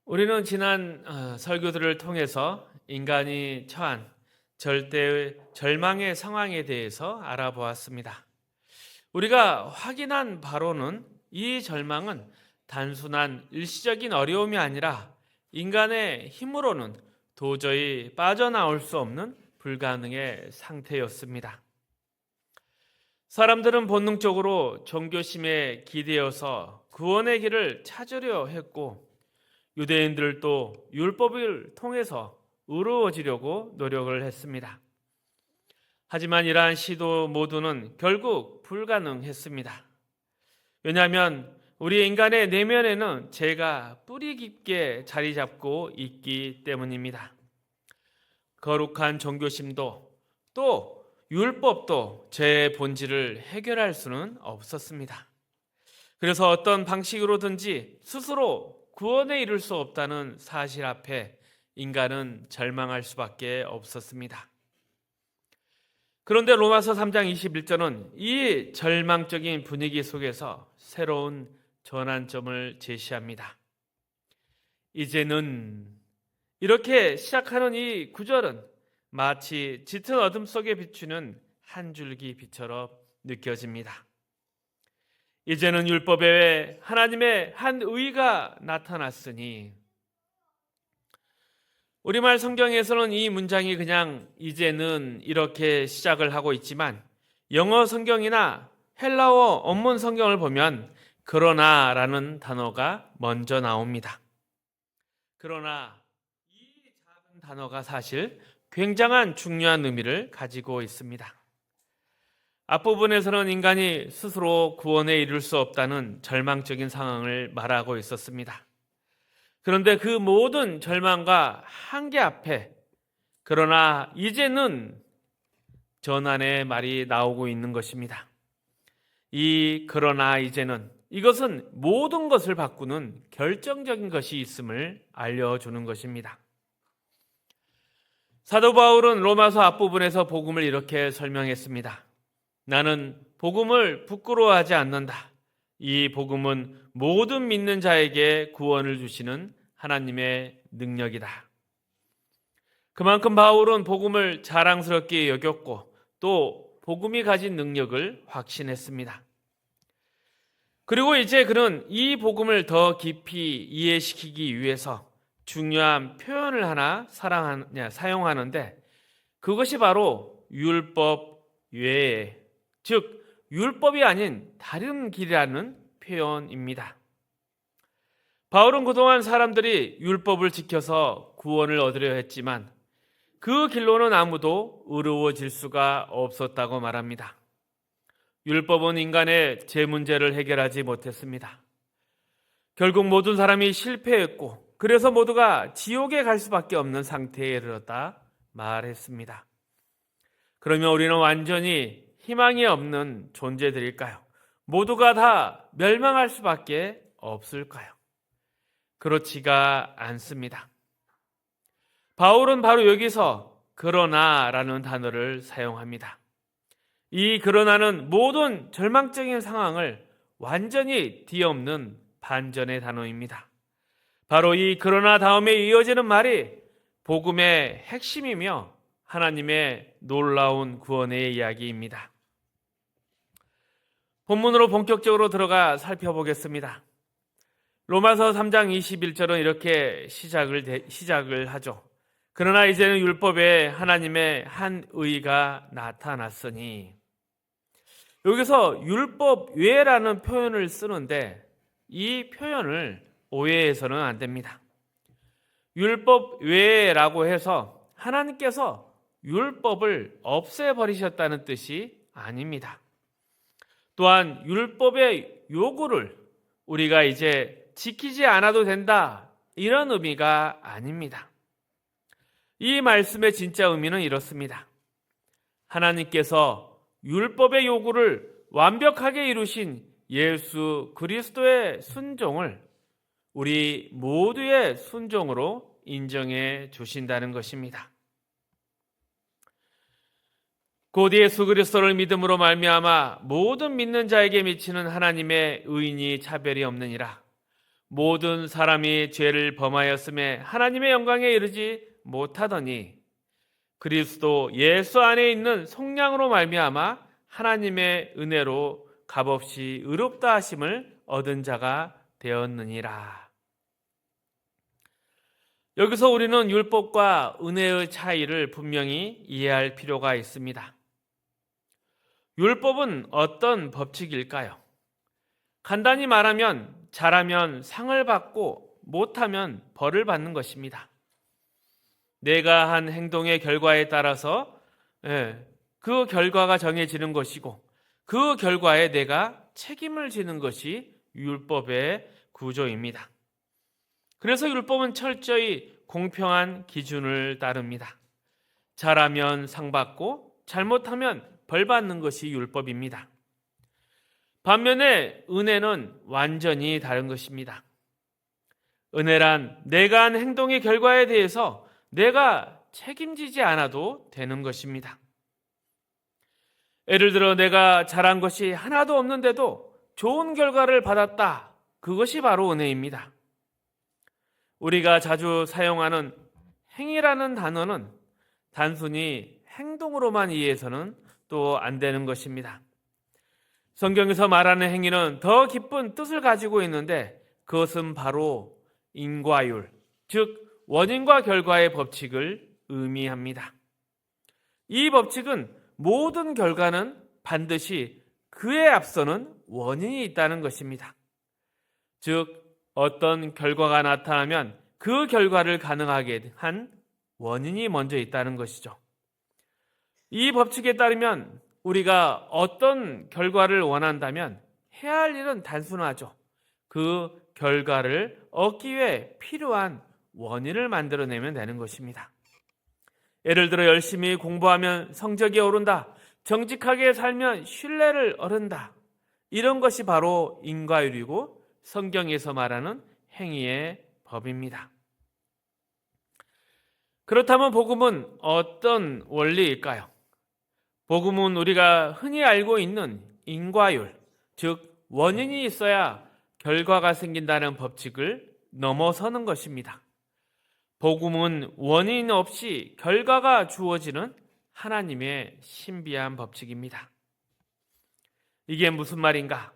우리는 지난 설교들을 통해서 인간이 처한 절대 절망의 상황에 대해서 알아보았습니다. 우리가 확인한 바로는 이 절망은 단순한 일시적인 어려움이 아니라 인간의 힘으로는 도저히 빠져나올 수 없는 불가능의 상태였습니다. 사람들은 본능적으로 종교심에 기대어서 구원의 길을 찾으려 했고, 유대인들도 율법을 통해서 의로워지려고 노력을 했습니다. 하지만 이러한 시도 모두는 결국 불가능했습니다. 왜냐하면 우리 인간의 내면에는 죄가 뿌리 깊게 자리 잡고 있기 때문입니다. 거룩한 종교심도 또 율법도 죄의 본질을 해결할 수는 없었습니다. 그래서 어떤 방식으로든지 스스로 구원에 이를 수 없다는 사실 앞에 인간은 절망할 수밖에 없었습니다. 그런데 로마서 3장 21절은 이 절망적인 분위기 속에서 새로운 전환점을 제시합니다. 이제는 이렇게 시작하는 이 구절은 마치 짙은 어둠 속에 비추는 한 줄기 빛처럼 느껴집니다. 이제는 율법 외에 하나님의 한 의가 나타났으니, 우리말 성경에서는 이 문장이 그냥 이제는 이렇게 시작을 하고 있지만 영어 성경이나 헬라어 원문 성경을 보면 그러나라는 단어가 먼저 나옵니다. 그러나 이 작은 단어가 사실 굉장한 중요한 의미를 가지고 있습니다. 앞부분에서는 인간이 스스로 구원에 이를 수 없다는 절망적인 상황을 말하고 있었습니다. 그런데 그 모든 절망과 한계 앞에 그러나 이제는 전환의 말이 나오고 있는 것입니다. 이 그러나 이제는, 이것은 모든 것을 바꾸는 결정적인 것이 있음을 알려주는 것입니다. 사도 바울은 로마서 앞부분에서 복음을 이렇게 설명했습니다. 나는 복음을 부끄러워하지 않는다. 이 복음은 모든 믿는 자에게 구원을 주시는 하나님의 능력이다. 그만큼 바울은 복음을 자랑스럽게 여겼고 또 복음이 가진 능력을 확신했습니다. 그리고 이제 그는 이 복음을 더 깊이 이해시키기 위해서 중요한 표현을 하나 사용하는데, 그것이 바로 율법 외에, 즉 율법이 아닌 다른 길이라는 표현입니다. 바울은 그동안 사람들이 율법을 지켜서 구원을 얻으려 했지만 그 길로는 아무도 의로워질 수가 없었다고 말합니다. 율법은 인간의 죄 문제를 해결하지 못했습니다. 결국 모든 사람이 실패했고, 그래서 모두가 지옥에 갈 수밖에 없는 상태에 이르렀다 말했습니다. 그러면 우리는 완전히 희망이 없는 존재들일까요? 모두가 다 멸망할 수밖에 없을까요? 그렇지가 않습니다. 바울은 바로 여기서 그러나라는 단어를 사용합니다. 이 그러나는 모든 절망적인 상황을 완전히 뒤엎는 반전의 단어입니다. 바로 이 그러나 다음에 이어지는 말이 복음의 핵심이며 하나님의 놀라운 구원의 이야기입니다. 본문으로 본격적으로 들어가 살펴보겠습니다. 로마서 3장 21절은 이렇게 시작을 하죠. 그러나 이제는 율법에 하나님의 한 의가 나타났으니, 여기서 율법 외라는 표현을 쓰는데 이 표현을 오해해서는 안 됩니다. 율법 외라고 해서 하나님께서 율법을 없애버리셨다는 뜻이 아닙니다. 또한 율법의 요구를 우리가 이제 지키지 않아도 된다, 이런 의미가 아닙니다. 이 말씀의 진짜 의미는 이렇습니다. 하나님께서 율법의 요구를 완벽하게 이루신 예수 그리스도의 순종을 우리 모두의 순종으로 인정해 주신다는 것입니다. 곧 예수 그리스도를 믿음으로 말미암아 모든 믿는 자에게 미치는 하나님의 의인이 차별이 없느니라. 모든 사람이 죄를 범하였음에 하나님의 영광에 이르지 못하더니 그리스도 예수 안에 있는 속량으로 말미암아 하나님의 은혜로 값없이 의롭다 하심을 얻은 자가 되었느니라. 여기서 우리는 율법과 은혜의 차이를 분명히 이해할 필요가 있습니다. 율법은 어떤 법칙일까요? 간단히 말하면 잘하면 상을 받고 못하면 벌을 받는 것입니다. 내가 한 행동의 결과에 따라서 그 결과가 정해지는 것이고 그 결과에 내가 책임을 지는 것이 율법의 구조입니다. 그래서 율법은 철저히 공평한 기준을 따릅니다. 잘하면 상 받고 잘못하면 벌 받는 것이 율법입니다. 반면에 은혜는 완전히 다른 것입니다. 은혜란 내가 한 행동의 결과에 대해서 내가 책임지지 않아도 되는 것입니다. 예를 들어 내가 잘한 것이 하나도 없는데도 좋은 결과를 받았다. 그것이 바로 은혜입니다. 우리가 자주 사용하는 행위라는 단어는 단순히 행동으로만 이해해서는 또 안 되는 것입니다. 성경에서 말하는 행위는 더 깊은 뜻을 가지고 있는데 그것은 바로 인과율, 즉 원인과 결과의 법칙을 의미합니다. 이 법칙은 모든 결과는 반드시 그에 앞서는 원인이 있다는 것입니다. 즉 어떤 결과가 나타나면 그 결과를 가능하게 한 원인이 먼저 있다는 것이죠. 이 법칙에 따르면 우리가 어떤 결과를 원한다면 해야 할 일은 단순하죠. 그 결과를 얻기 위해 필요한 원인을 만들어내면 되는 것입니다. 예를 들어 열심히 공부하면 성적이 오른다. 정직하게 살면 신뢰를 얻는다. 이런 것이 바로 인과율이고 성경에서 말하는 행위의 법입니다. 그렇다면 복음은 어떤 원리일까요? 복음은 우리가 흔히 알고 있는 인과율, 즉 원인이 있어야 결과가 생긴다는 법칙을 넘어서는 것입니다. 복음은 원인 없이 결과가 주어지는 하나님의 신비한 법칙입니다. 이게 무슨 말인가?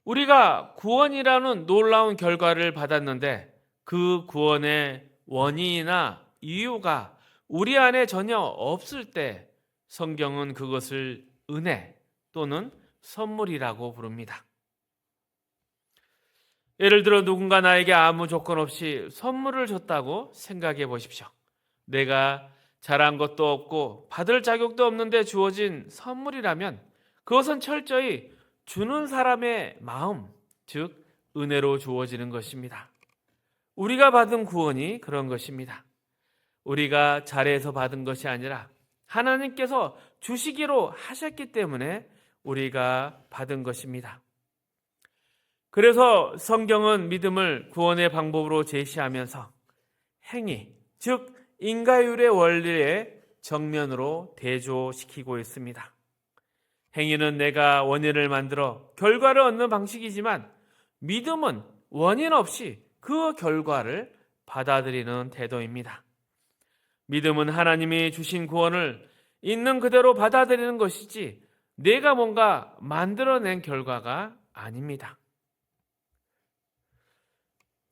우리가 구원이라는 놀라운 결과를 받았는데 그 구원의 원인이나 이유가 우리 안에 전혀 없을 때 성경은 그것을 은혜 또는 선물이라고 부릅니다. 예를 들어 누군가 나에게 아무 조건 없이 선물을 줬다고 생각해 보십시오. 내가 잘한 것도 없고 받을 자격도 없는데 주어진 선물이라면 그것은 철저히 주는 사람의 마음, 즉 은혜로 주어지는 것입니다. 우리가 받은 구원이 그런 것입니다. 우리가 잘해서 받은 것이 아니라 하나님께서 주시기로 하셨기 때문에 우리가 받은 것입니다. 그래서 성경은 믿음을 구원의 방법으로 제시하면서 행위, 즉 인과율의 원리에 정면으로 대조시키고 있습니다. 행위는 내가 원인을 만들어 결과를 얻는 방식이지만 믿음은 원인 없이 그 결과를 받아들이는 태도입니다. 믿음은 하나님이 주신 구원을 있는 그대로 받아들이는 것이지 내가 뭔가 만들어낸 결과가 아닙니다.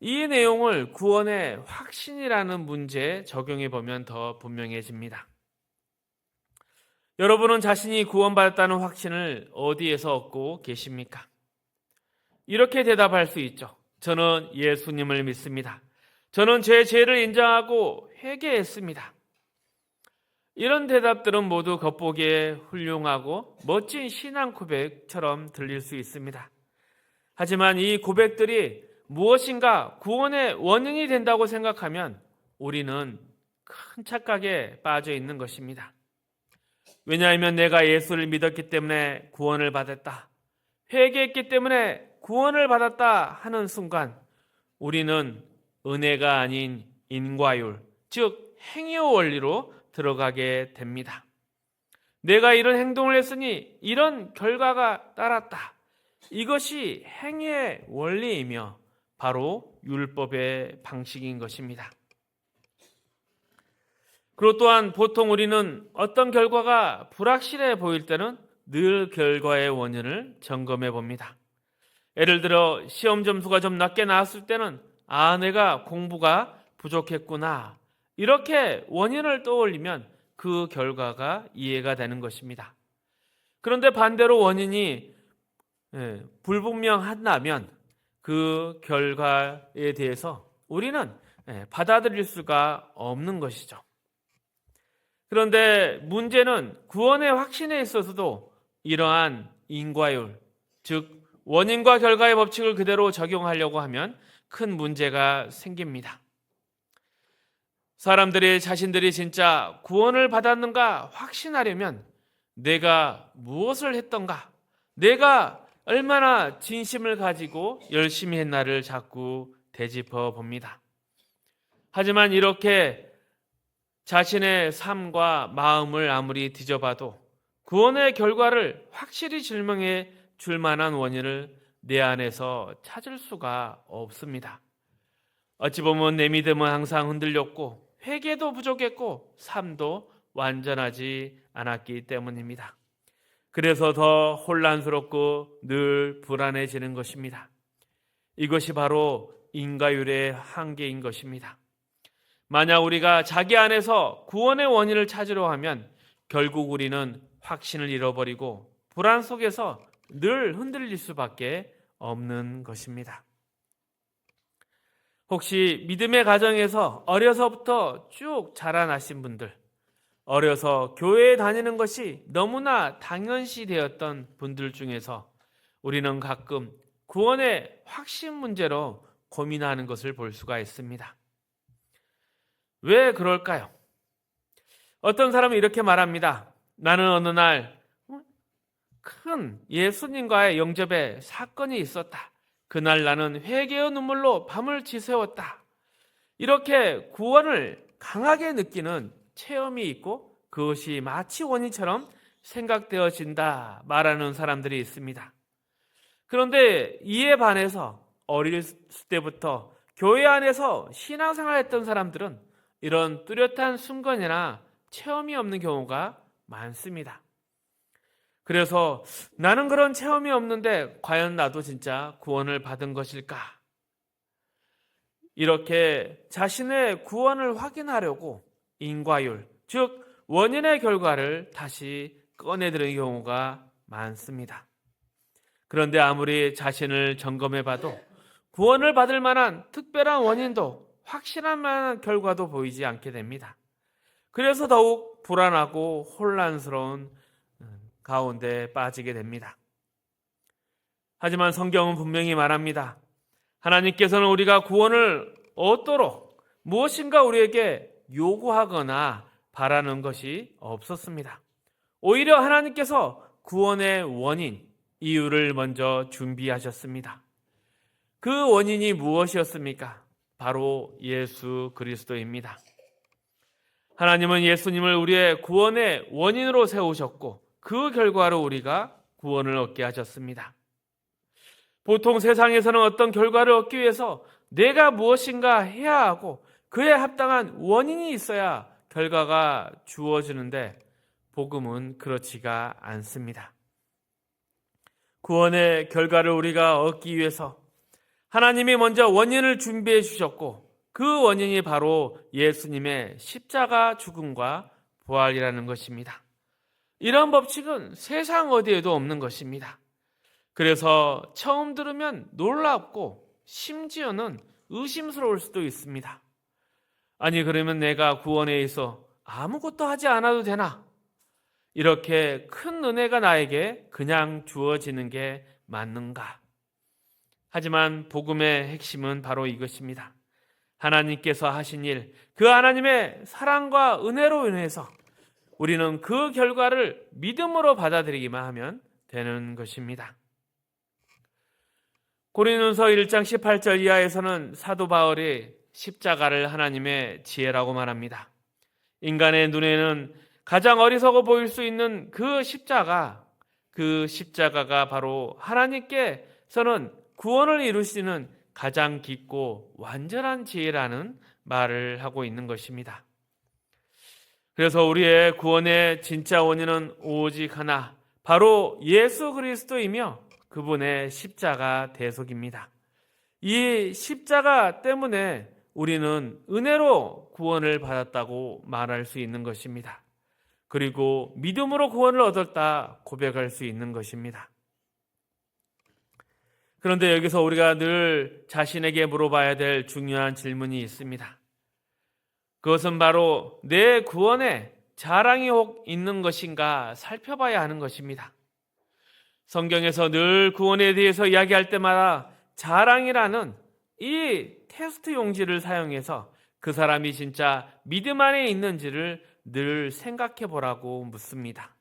이 내용을 구원의 확신이라는 문제에 적용해 보면 더 분명해집니다. 여러분은 자신이 구원받았다는 확신을 어디에서 얻고 계십니까? 이렇게 대답할 수 있죠. 저는 예수님을 믿습니다. 저는 제 죄를 인정하고 회개했습니다. 이런 대답들은 모두 겉보기에 훌륭하고 멋진 신앙 고백처럼 들릴 수 있습니다. 하지만 이 고백들이 무엇인가 구원의 원인이 된다고 생각하면 우리는 큰 착각에 빠져 있는 것입니다. 왜냐하면 내가 예수를 믿었기 때문에 구원을 받았다. 회개했기 때문에 구원을 받았다 하는 순간 우리는 은혜가 아닌 인과율, 즉 행위의 원리로 들어가게 됩니다. 내가 이런 행동을 했으니 이런 결과가 따랐다. 이것이 행위의 원리이며 바로 율법의 방식인 것입니다. 그리고 또한 보통 우리는 어떤 결과가 불확실해 보일 때는 늘 결과의 원인을 점검해 봅니다. 예를 들어 시험 점수가 좀 낮게 나왔을 때는 내가 공부가 부족했구나, 이렇게 원인을 떠올리면 그 결과가 이해가 되는 것입니다. 그런데 반대로 원인이 불분명하다면 그 결과에 대해서 우리는 받아들일 수가 없는 것이죠. 그런데 문제는 구원의 확신에 있어서도 이러한 인과율, 즉 원인과 결과의 법칙을 그대로 적용하려고 하면 큰 문제가 생깁니다. 사람들이 자신들이 진짜 구원을 받았는가 확신하려면 내가 무엇을 했던가, 내가 얼마나 진심을 가지고 열심히 했나를 자꾸 되짚어 봅니다. 하지만 이렇게 자신의 삶과 마음을 아무리 뒤져봐도 구원의 결과를 확실히 증명해 줄 만한 원인을 내 안에서 찾을 수가 없습니다. 어찌 보면 내 믿음은 항상 흔들렸고 회개도 부족했고 삶도 완전하지 않았기 때문입니다. 그래서 더 혼란스럽고 늘 불안해지는 것입니다. 이것이 바로 인과율의 한계인 것입니다. 만약 우리가 자기 안에서 구원의 원인을 찾으려 하면 결국 우리는 확신을 잃어버리고 불안 속에서 늘 흔들릴 수밖에 없는 것입니다. 혹시 믿음의 가정에서 어려서부터 쭉 자라나신 분들, 어려서 교회에 다니는 것이 너무나 당연시 되었던 분들 중에서 우리는 가끔 구원의 확신 문제로 고민하는 것을 볼 수가 있습니다. 왜 그럴까요? 어떤 사람은 이렇게 말합니다. 나는 어느 날 큰 예수님과의 영접에 사건이 있었다. 그날 나는 회개의 눈물로 밤을 지새웠다. 이렇게 구원을 강하게 느끼는 체험이 있고 그것이 마치 원인처럼 생각되어진다 말하는 사람들이 있습니다. 그런데 이에 반해서 어릴 때부터 교회 안에서 신앙생활을 했던 사람들은 이런 뚜렷한 순간이나 체험이 없는 경우가 많습니다. 그래서 나는 그런 체험이 없는데 과연 나도 진짜 구원을 받은 것일까? 이렇게 자신의 구원을 확인하려고 인과율, 즉 원인의 결과를 다시 꺼내드는 경우가 많습니다. 그런데 아무리 자신을 점검해봐도 구원을 받을 만한 특별한 원인도 확실한 만한 결과도 보이지 않게 됩니다. 그래서 더욱 불안하고 혼란스러운 가운데 빠지게 됩니다. 하지만 성경은 분명히 말합니다. 하나님께서는 우리가 구원을 얻도록 무엇인가 우리에게 요구하거나 바라는 것이 없었습니다. 오히려 하나님께서 구원의 원인, 이유를 먼저 준비하셨습니다. 그 원인이 무엇이었습니까? 바로 예수 그리스도입니다. 하나님은 예수님을 우리의 구원의 원인으로 세우셨고 그 결과로 우리가 구원을 얻게 하셨습니다. 보통 세상에서는 어떤 결과를 얻기 위해서 내가 무엇인가 해야 하고 그에 합당한 원인이 있어야 결과가 주어지는데 복음은 그렇지가 않습니다. 구원의 결과를 우리가 얻기 위해서 하나님이 먼저 원인을 준비해 주셨고 그 원인이 바로 예수님의 십자가 죽음과 부활이라는 것입니다. 이런 법칙은 세상 어디에도 없는 것입니다. 그래서 처음 들으면 놀랍고 심지어는 의심스러울 수도 있습니다. 아니 그러면 내가 구원에 있어 아무것도 하지 않아도 되나? 이렇게 큰 은혜가 나에게 그냥 주어지는 게 맞는가? 하지만 복음의 핵심은 바로 이것입니다. 하나님께서 하신 일, 그 하나님의 사랑과 은혜로 인해서 우리는 그 결과를 믿음으로 받아들이기만 하면 되는 것입니다. 고린도서 1장 18절 이하에서는 사도 바울이 십자가를 하나님의 지혜라고 말합니다. 인간의 눈에는 가장 어리석어 보일 수 있는 그 십자가가 바로 하나님께서는 구원을 이루시는 가장 깊고 완전한 지혜라는 말을 하고 있는 것입니다. 그래서 우리의 구원의 진짜 원인은 오직 하나, 바로 예수 그리스도이며 그분의 십자가 대속입니다. 이 십자가 때문에 우리는 은혜로 구원을 받았다고 말할 수 있는 것입니다. 그리고 믿음으로 구원을 얻었다 고백할 수 있는 것입니다. 그런데 여기서 우리가 늘 자신에게 물어봐야 될 중요한 질문이 있습니다. 그것은 바로 내 구원에 자랑이 혹 있는 것인가 살펴봐야 하는 것입니다. 성경에서 늘 구원에 대해서 이야기할 때마다 자랑이라는 이 테스트 용지를 사용해서 그 사람이 진짜 믿음 안에 있는지를 늘 생각해 보라고 묻습니다.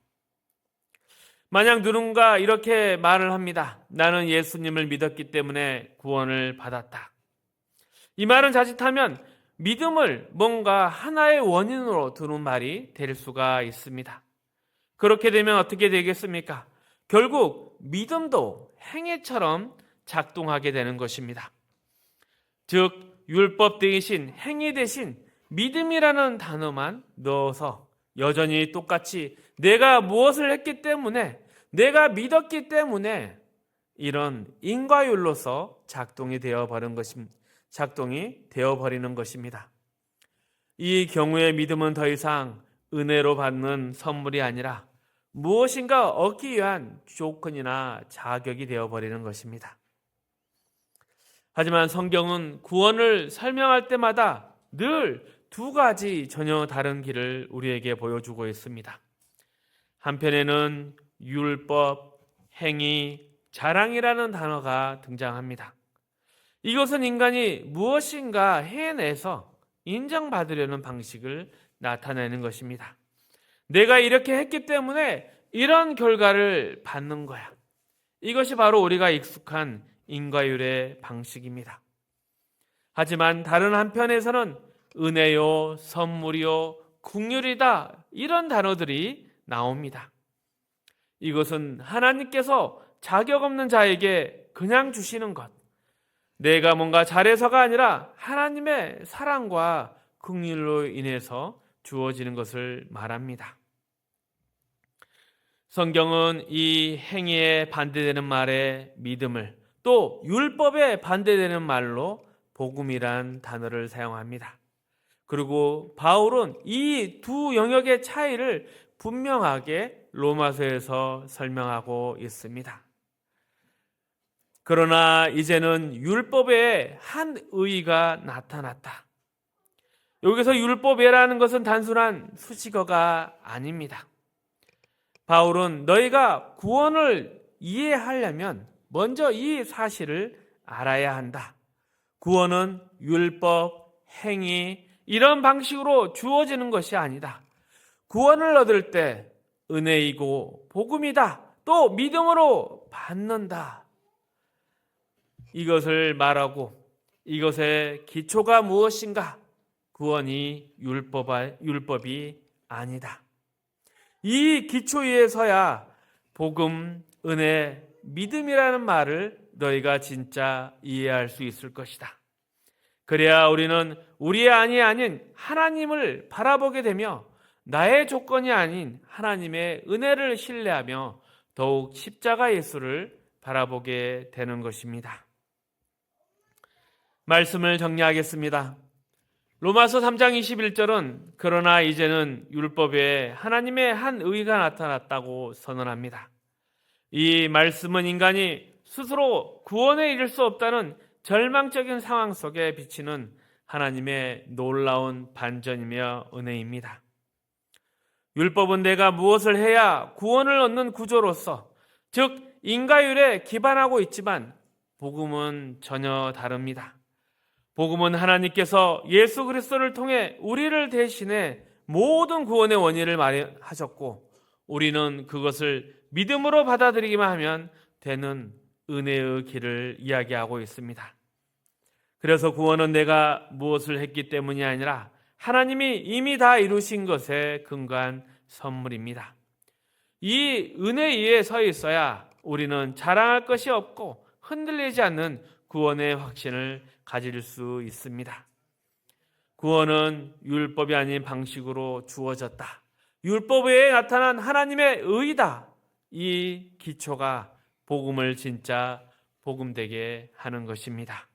만약 누군가 이렇게 말을 합니다. 나는 예수님을 믿었기 때문에 구원을 받았다. 이 말은 자칫하면 믿음을 뭔가 하나의 원인으로 두는 말이 될 수가 있습니다. 그렇게 되면 어떻게 되겠습니까? 결국 믿음도 행위처럼 작동하게 되는 것입니다. 즉 율법 대신 행위 대신 믿음이라는 단어만 넣어서 여전히 똑같이 내가 무엇을 했기 때문에, 내가 믿었기 때문에 이런 인과율로서 작동이 되어버리는 것입니다. 이 경우에 믿음은 더 이상 은혜로 받는 선물이 아니라 무엇인가 얻기 위한 조건이나 자격이 되어버리는 것입니다. 하지만 성경은 구원을 설명할 때마다 늘 두 가지 전혀 다른 길을 우리에게 보여주고 있습니다. 한편에는 율법, 행위, 자랑이라는 단어가 등장합니다. 이것은 인간이 무엇인가 해내서 인정받으려는 방식을 나타내는 것입니다. 내가 이렇게 했기 때문에 이런 결과를 받는 거야. 이것이 바로 우리가 익숙한 인과율의 방식입니다. 하지만 다른 한편에서는 은혜요, 선물이요, 긍휼이다 이런 단어들이 나옵니다. 이것은 하나님께서 자격 없는 자에게 그냥 주시는 것, 내가 뭔가 잘해서가 아니라 하나님의 사랑과 긍휼로 인해서 주어지는 것을 말합니다. 성경은 이 행위에 반대되는 말에 믿음을, 또 율법에 반대되는 말로 복음이란 단어를 사용합니다. 그리고 바울은 이 두 영역의 차이를 분명하게 로마서에서 설명하고 있습니다. 그러나 이제는 율법에 한 의의가 나타났다. 여기서 율법이라는 것은 단순한 수식어가 아닙니다. 바울은 너희가 구원을 이해하려면 먼저 이 사실을 알아야 한다. 구원은 율법, 행위 이런 방식으로 주어지는 것이 아니다. 구원을 얻을 때 은혜이고 복음이다. 또 믿음으로 받는다. 이것을 말하고 이것의 기초가 무엇인가? 구원이 율법이 아니다. 이 기초 위에서야 복음, 은혜, 믿음이라는 말을 너희가 진짜 이해할 수 있을 것이다. 그래야 우리는 우리의 안이 아닌 하나님을 바라보게 되며 나의 조건이 아닌 하나님의 은혜를 신뢰하며 더욱 십자가 예수를 바라보게 되는 것입니다. 말씀을 정리하겠습니다. 로마서 3장 21절은 그러나 이제는 율법에 하나님의 한 의가 나타났다고 선언합니다. 이 말씀은 인간이 스스로 구원에 이를 수 없다는 절망적인 상황 속에 비치는 하나님의 놀라운 반전이며 은혜입니다. 율법은 내가 무엇을 해야 구원을 얻는 구조로서, 즉 인과율에 기반하고 있지만 복음은 전혀 다릅니다. 복음은 하나님께서 예수 그리스도를 통해 우리를 대신해 모든 구원의 원인을 마련하셨고 우리는 그것을 믿음으로 받아들이기만 하면 되는 은혜의 길을 이야기하고 있습니다. 그래서 구원은 내가 무엇을 했기 때문이 아니라 하나님이 이미 다 이루신 것에 근거한 선물입니다. 이 은혜 위에 서 있어야 우리는 자랑할 것이 없고 흔들리지 않는 구원의 확신을 가질 수 있습니다. 구원은 율법이 아닌 방식으로 주어졌다. 율법 외에 나타난 하나님의 의다. 이 기초가 복음을 진짜 복음되게 하는 것입니다.